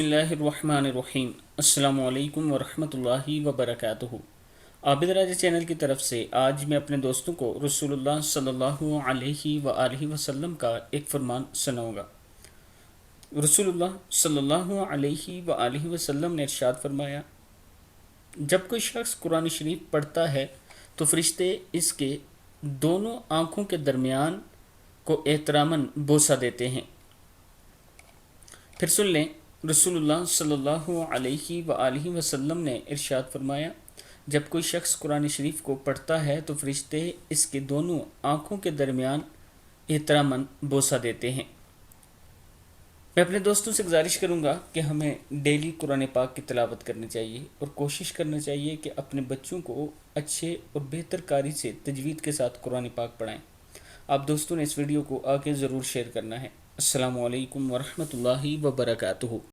बिस्मिल्लाहिर्रहमानिर्रहीम। अस्सलामु अलैकुम वरहमतुल्लाहि वबरकातुहू। आबिद राजा चैनल की तरफ से आज मैं अपने दोस्तों को रसूलुल्लाह सल्लल्लाहु अलैहि वसल्लम का एक फरमान सुनाऊंगा। रसूलुल्लाह सल्लल्लाहु अलैहि वसल्लम ने इरशाद फरमाया, जब कोई शख्स कुरान शरीफ पढ़ता है तो फरिश्ते इसके दोनों आँखों के दरमियान को एहतरामन बोसा देते हैं। फिर सुन लें, रसूलुल्लाह सल्लल्लाहु अलैहि वसल्लम ने इरशाद फरमाया, जब कोई शख्स कुरान शरीफ को पढ़ता है तो फरिश्ते इसके दोनों आँखों के दरमियान एहतरामन बोसा देते हैं। मैं अपने दोस्तों से गुजारिश करूँगा कि हमें डेली कुरान पाक की तिलावत करनी चाहिए और कोशिश करना चाहिए कि अपने बच्चों को अच्छे और बेहतर कारी से तजवीद के साथ कुरान पाक पढ़ाएँ। आप दोस्तों ने इस वीडियो को आगे ज़रूर शेयर करना है। अस्सलामु अलैकुम वरहमतुल्लाहि वबरकातुहू।